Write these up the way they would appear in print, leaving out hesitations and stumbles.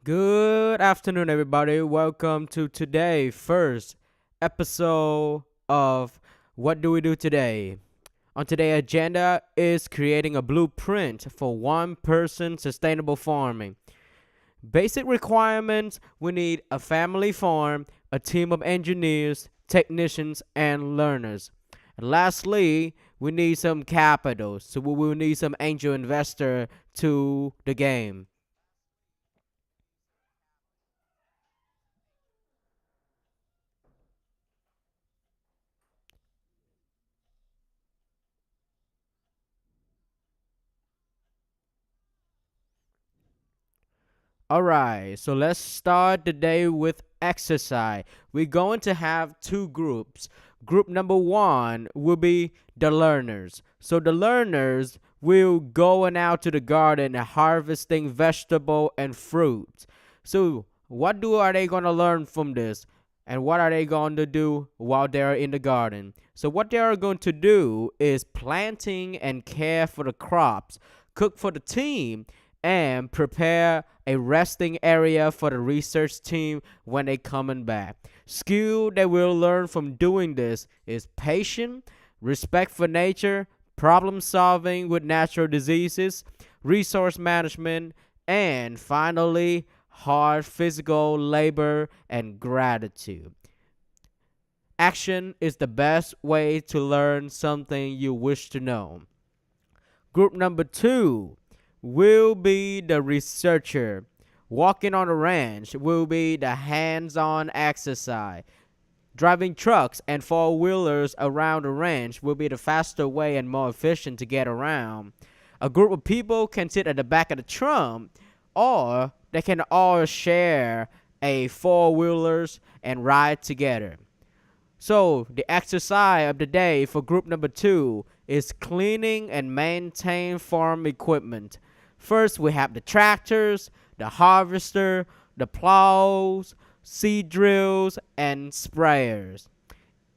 Good afternoon, everybody. Welcome to today's first episode of What Do We Do Today? On today's agenda is creating a blueprint for one person sustainable farming. Basic requirements: we need a family farm, a team of engineers, technicians, and learners. And lastly, we need some capital, so we will need some angel investor to the game. Alright, so let's start the day with exercise. We're going to have two groups. Group number one will be the learners. So the learners will going out to the garden and harvesting vegetable and fruits. So are they gonna learn from this? And what are they going to do while they're in the garden? So what they are going to do is planting and care for the crops, cook for the team, and prepare a resting area for the research team when they coming back. Skill they will learn from doing this is patience, respect for nature, problem solving with natural diseases, resource management, and finally hard physical labor and gratitude. Action is the best way to learn something you wish to know. Group number two will be the researcher. Walking on the ranch will be the hands on exercise. Driving trucks and four wheelers around the ranch will be the faster way and more efficient to get around. A group of people can sit at the back of the trunk, or they can all share a four wheelers and ride together. So, the exercise of the day for group number two is cleaning and maintain farm equipment. First, we have the tractors, the harvester, the plows, seed drills, and sprayers.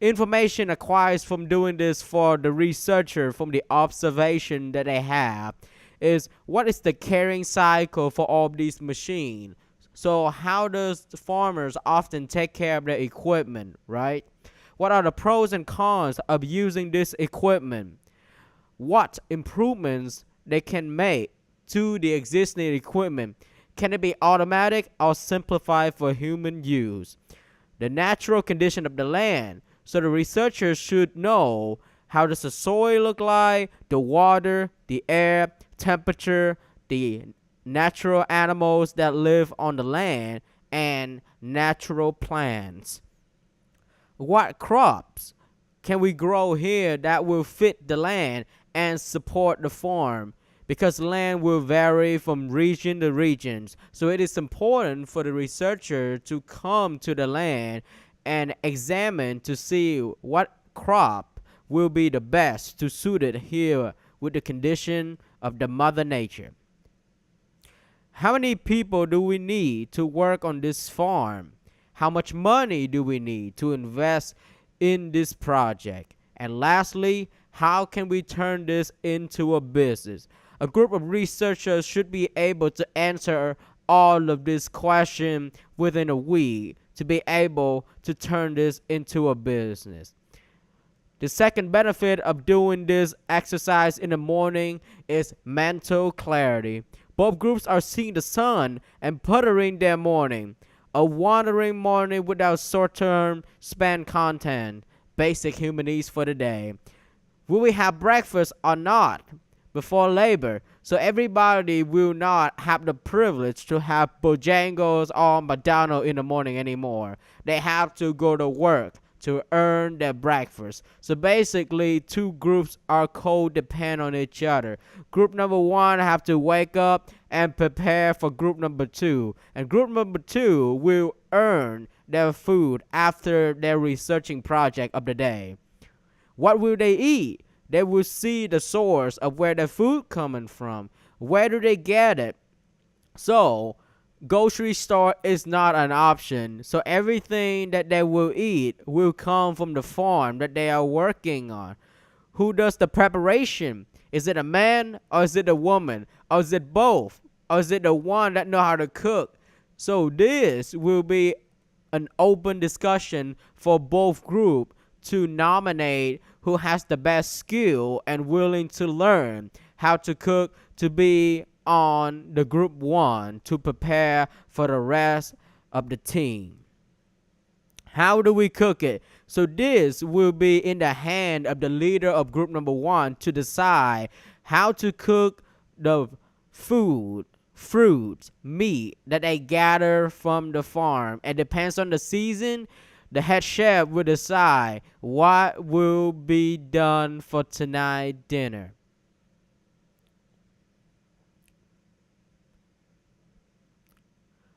Information acquired from doing this for the researcher from the observation that they have is what is the carrying cycle for all of these machines. So how does the farmers often take care of their equipment, right? What are the pros and cons of using this equipment? What improvements they can make to the existing equipment? Can it be automatic or simplified for human use? The natural condition of the land. So the researchers should know how does the soil look like, the water, the air, temperature, the natural animals that live on the land, and natural plants. What crops can we grow here that will fit the land and support the farm? Because land will vary from region to regions. So it is important for the researcher to come to the land and examine to see what crop will be the best to suit it here with the condition of the mother nature. How many people do we need to work on this farm? How much money do we need to invest in this project? And lastly, how can we turn this into a business? A group of researchers should be able to answer all of this question within a week to be able to turn this into a business. The second benefit of doing this exercise in the morning is mental clarity. Both groups are seeing the sun and puttering their morning. A wandering morning without short-term span content. Basic human needs for the day. Will we have breakfast or not before labor? So everybody will not have the privilege to have Bojangles or McDonald's in the morning anymore. They have to go to work to earn their breakfast. So basically, two groups are codependent on each other. Group number one have to wake up and prepare for group number two. And group number two will earn their food after their researching project of the day. What will they eat? They will see the source of where their food coming from. Where do they get it? So grocery store is not an option. So everything that they will eat will come from the farm that they are working on. Who does the preparation? Is it a man or is it a woman? Or is it both? Or is it the one that know how to cook So this will be an open discussion for both groups to nominate who has the best skill and willing to learn how to cook to be on the group 1 to prepare for the rest of the team. How do we cook it? So this will be in the hand of the leader of group number 1 to decide how to cook the food, fruits, meat that they gather from the farm. And depends on the season, the head chef will decide what will be done for tonight dinner.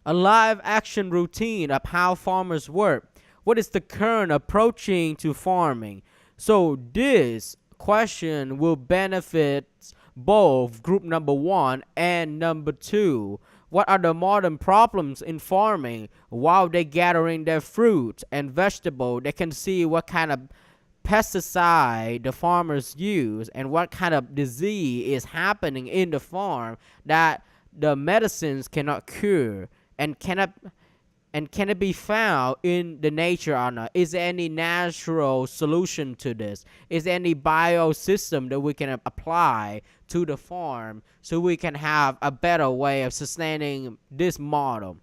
A live action routine of how farmers work. What is the current approaching to farming? So this question will benefit both group number 1 and number 2. What are the modern problems in farming? While they're gathering their fruits and vegetables, they can see what kind of pesticide the farmers use and what kind of disease is happening in the farm that the medicines cannot cure and can it be found in the nature or not? Is there any natural solution to this? Is there any biosystem that we can apply to the farm so we can have a better way of sustaining this model?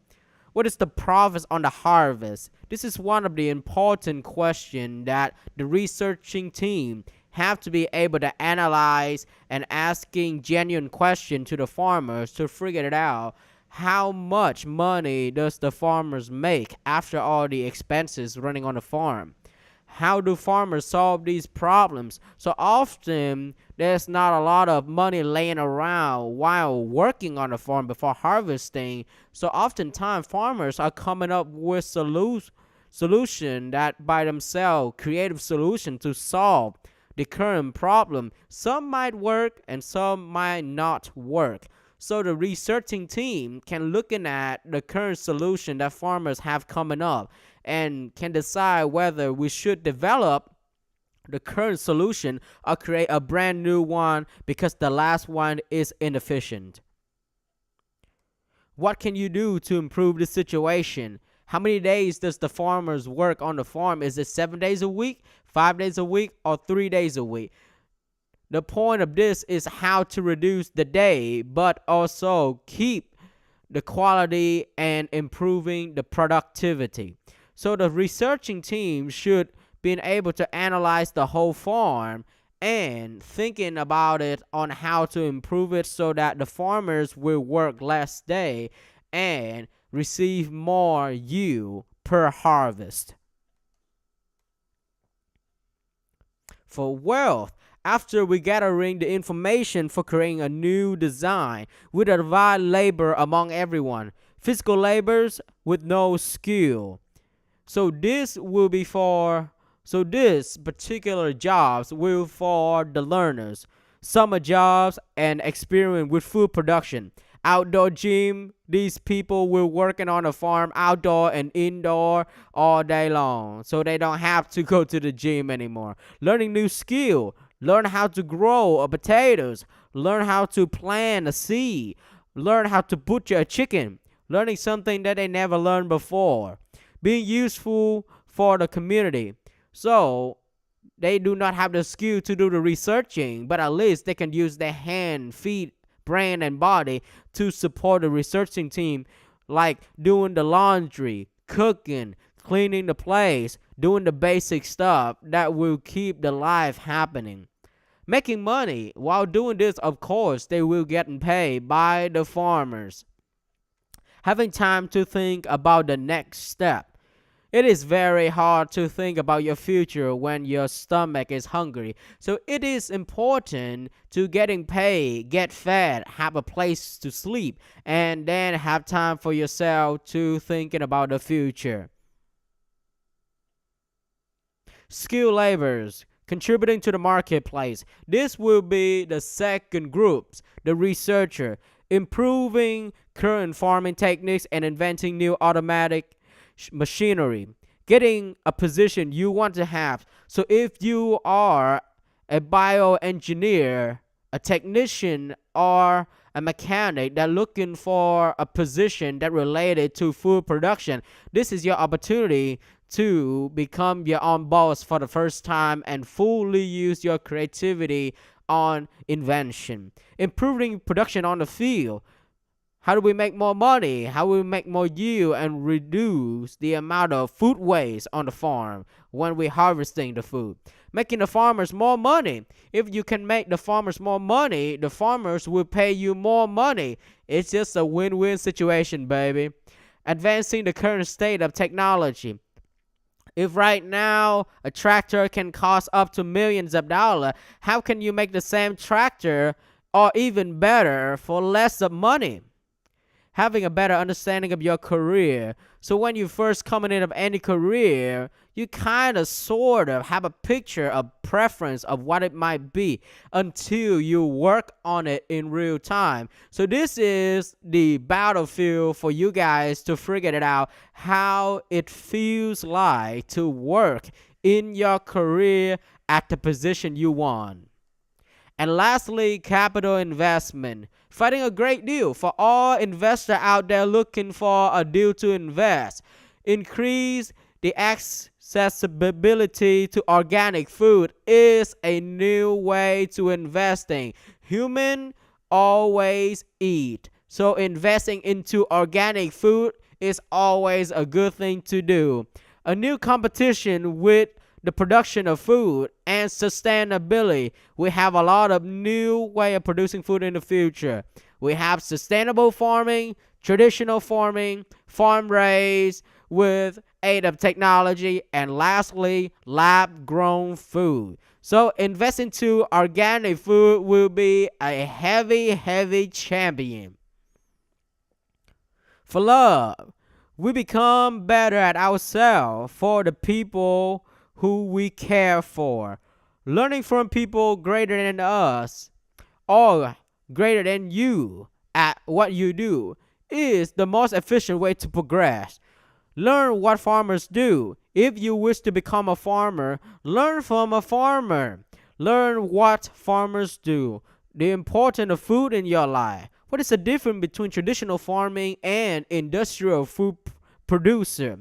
What is the profits on the harvest? This is one of the important questions that the researching team have to be able to analyze and asking genuine questions to the farmers to figure it out. How much money does the farmers make after all the expenses running on the farm? How do farmers solve these problems? So often there's not a lot of money laying around while working on the farm before harvesting. So oftentimes farmers are coming up with solution that by themselves, creative solution to solve the current problem. Some might work and some might not work. So the researching team can looking at the current solution that farmers have coming up and can decide whether we should develop the current solution or create a brand new one because the last one is inefficient. What can you do to improve the situation? How many days does the farmers work on the farm? Is it 7 days a week, 5 days a week, or 3 days a week? The point of this is how to reduce the day, but also keep the quality and improving the productivity. So the researching team should be able to analyze the whole farm and thinking about it on how to improve it so that the farmers will work less day and receive more yield per harvest. For wealth, after we gathering the information for creating a new design, we divide labor among everyone. Physical labors with no skill. So this particular jobs will for the learners. Summer jobs and experience with food production. Outdoor gym, these people will working on a farm outdoor and indoor all day long. So they don't have to go to the gym anymore. Learning new skill. Learn how to grow potatoes. Learn how to plant a seed. Learn how to butcher a chicken. Learning something that they never learned before. Being useful for the community. So they do not have the skill to do the researching, but at least they can use their hand, feet, brain, and body to support the researching team, like doing the laundry, cooking, cleaning the place, doing the basic stuff that will keep the life happening. Making money. While doing this, of course, they will get paid by the farmers. Having time to think about the next step. It is very hard to think about your future when your stomach is hungry. So it is important to getting paid, get fed, have a place to sleep, and then have time for yourself to thinking about the future. Skilled laborers contributing to the marketplace. This will be the second group, the researcher, improving current farming techniques and inventing new automatic machinery. Getting a position you want to have. So if you are a bioengineer, a technician, or a mechanic that looking for a position that related to food production, this is your opportunity to become your own boss for the first time and fully use your creativity on invention. Improving production on the field. How do we make more money? How do we make more yield and reduce the amount of food waste on the farm when we're harvesting the food? Making the farmers more money. If you can make the farmers more money, the farmers will pay you more money. It's just a win-win situation, baby. Advancing the current state of technology. If right now a tractor can cost up to millions of dollars, how can you make the same tractor or even better for less of money? Having a better understanding of your career. So when you first coming in of any career, you kind of sort of have a picture, a preference of what it might be until you work on it in real time. So this is the battlefield for you guys to figure it out how it feels like to work in your career at the position you want. And lastly, capital investment. Fighting a great deal for all investors out there looking for a deal to invest. Increase the accessibility to organic food is a new way to investing. Human always eat. So investing into organic food is always a good thing to do. A new competition with the production of food and sustainability. We have a lot of new way of producing food in the future. We have sustainable farming, traditional farming, farm raised with aid of technology, and lastly, lab grown food. So invest into organic food will be a heavy champion. For love, we become better at ourselves for the people who we care for. Learning from people greater than us or greater than you at what you do is the most efficient way to progress. Learn what farmers do. If you wish to become a farmer, learn from a farmer. Learn what farmers do. The importance of food in your life. What is the difference between traditional farming and industrial food producer?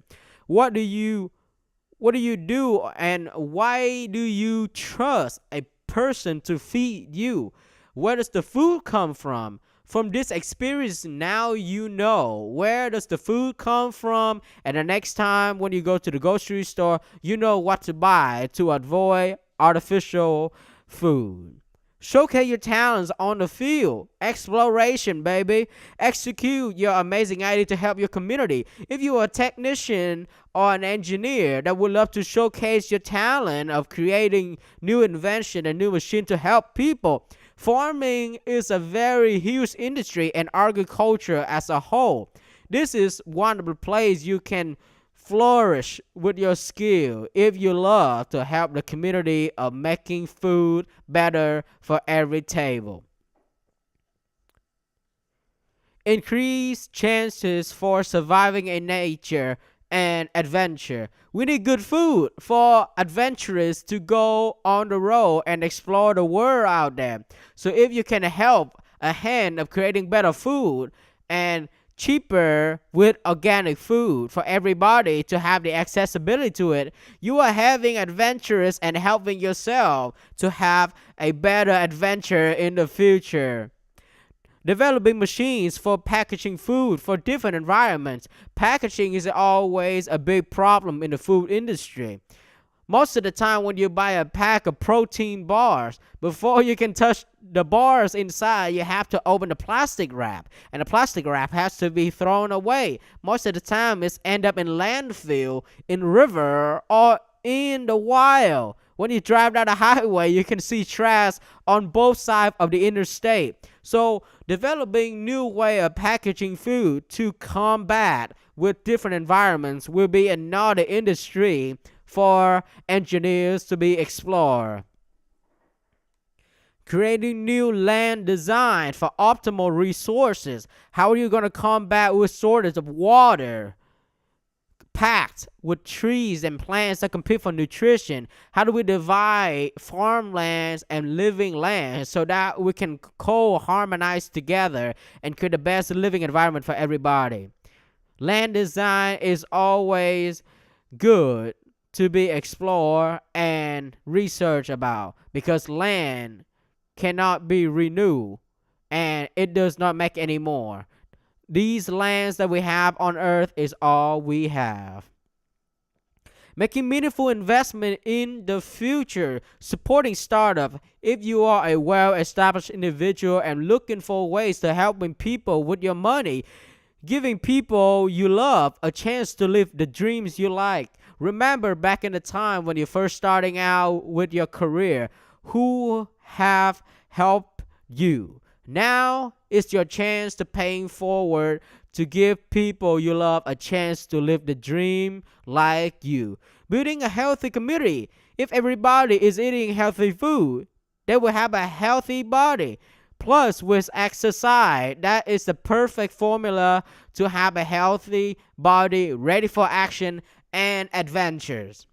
What do you do, and why do you trust a person to feed you? Where does the food come from? From this experience, now you know where does the food come from, and the next time when you go to the grocery store, you know what to buy to avoid artificial food. Showcase your talents on the field. Exploration, baby. Execute your amazing idea to help your community. If you are a technician or an engineer that would love to showcase your talent of creating new invention and new machine to help people, farming is a very huge industry and agriculture as a whole. This is one of the places you can flourish with your skill if you love to help the community of making food better for every table. Increase chances for surviving in nature and adventure. We need good food for adventurers to go on the road and explore the world out there. So if you can help a hand of creating better food and cheaper with organic food for everybody to have the accessibility to it, you are having adventures and helping yourself to have a better adventure in the future. Developing machines for packaging food for different environments. Packaging is always a big problem in the food industry. Most of the time when you buy a pack of protein bars, before you can touch the bars inside, you have to open the plastic wrap. And the plastic wrap has to be thrown away. Most of the time it's end up in landfill, in river, or in the wild. When you drive down the highway, you can see trash on both sides of the interstate. So developing new way of packaging food to combat with different environments will be another industry for engineers to be explored. Creating new land design for optimal resources. How are you going to combat with shortage of water, packed with trees and plants that compete for nutrition? How do we divide farmlands and living lands so that we can co-harmonize together and create the best living environment for everybody? Land design is always good to be explored and researched about, because land cannot be renewed and it does not make any more. These lands that we have on earth is all we have. Making meaningful investment in the future, supporting startup. If you are a well-established individual and looking for ways to helping people with your money, giving people you love a chance to live the dreams you like. Remember back in the time when you're first starting out with your career, who have helped you. Now it's your chance to paying forward to give people you love a chance to live the dream like you. Building a healthy community. If everybody is eating healthy food, they will have a healthy body. Plus, with exercise, that is the perfect formula to have a healthy body ready for action and adventures.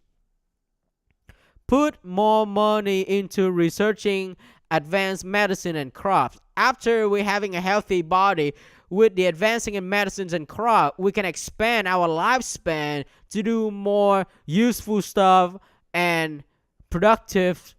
Put more money into researching advanced medicine and crops. After we're having a healthy body, with the advancing in medicines and crop, we can expand our lifespan to do more useful stuff and productive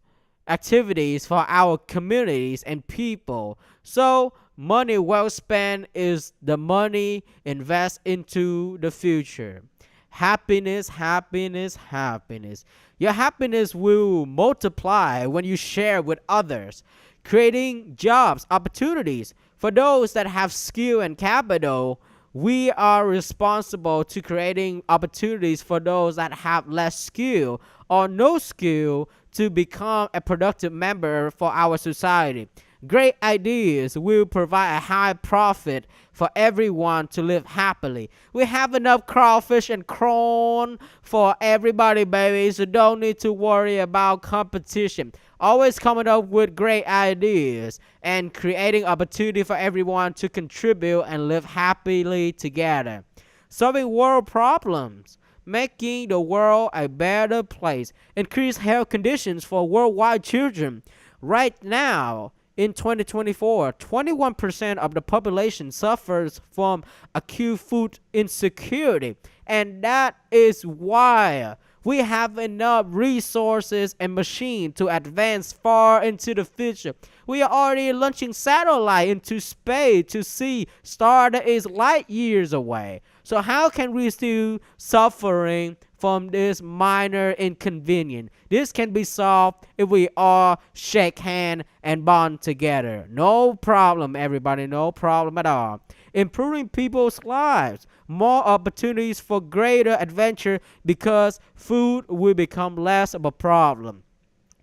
activities for our communities and people. So money well spent is the money invest into the future. Happiness, happiness, happiness. Your happiness will multiply when you share with others, creating jobs, opportunities. For those that have skill and capital, we are responsible to creating opportunities for those that have less skill or no skill to become a productive member for our society. Great ideas will provide a high profit for everyone to live happily. We have enough crawfish and corn for everybody, baby, so don't need to worry about competition. Always coming up with great ideas and creating opportunity for everyone to contribute and live happily together. Solving world problems. Making the world a better place. Increase health conditions for worldwide children. Right now, in 2024, 21% of the population suffers from acute food insecurity. And that is why we have enough resources and machines to advance far into the future. We are already launching satellite into space to see star that is light years away. So how can we still suffering from this minor inconvenience? This can be solved if we all shake hand and bond together. No problem, everybody. No problem at all. Improving people's lives. More opportunities for greater adventure because food will become less of a problem.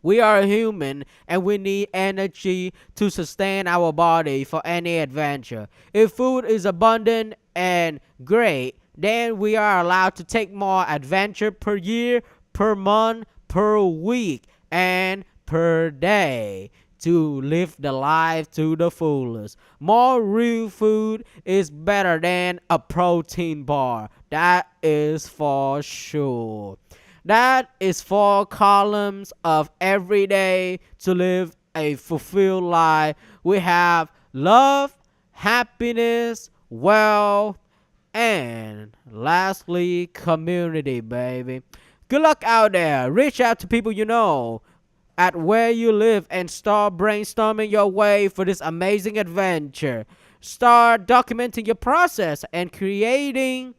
We are human and we need energy to sustain our body for any adventure. If food is abundant and great, then we are allowed to take more adventure per year, per month, per week, and per day to live the life to the fullest. More real food is better than a protein bar. That is for sure. That is 4 columns of every day to live a fulfilled life. We have love, happiness, wealth, and lastly, community, baby. Good luck out there. Reach out to people you know at where you live and start brainstorming your way for this amazing adventure. Start documenting your process and creating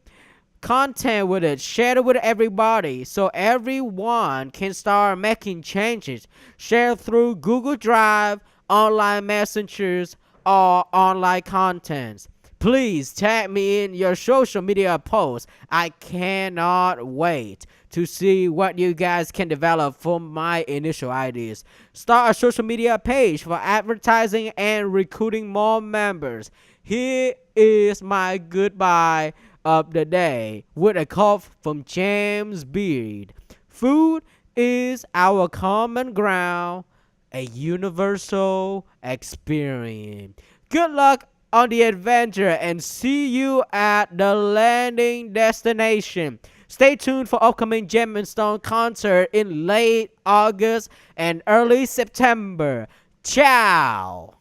content with it. Share it with everybody so everyone can start making changes. Share through Google Drive, online messengers, or online contents. Please tag me in your social media posts. I cannot wait to see what you guys can develop from my initial ideas. Start a social media page for advertising and recruiting more members. Here is my goodbye of the day with a quote from James Beard. Food is our common ground, a universal experience. Good luck on the adventure and see you at the landing destination. Stay tuned for upcoming Gem and Stone concert in late August and early September. Ciao.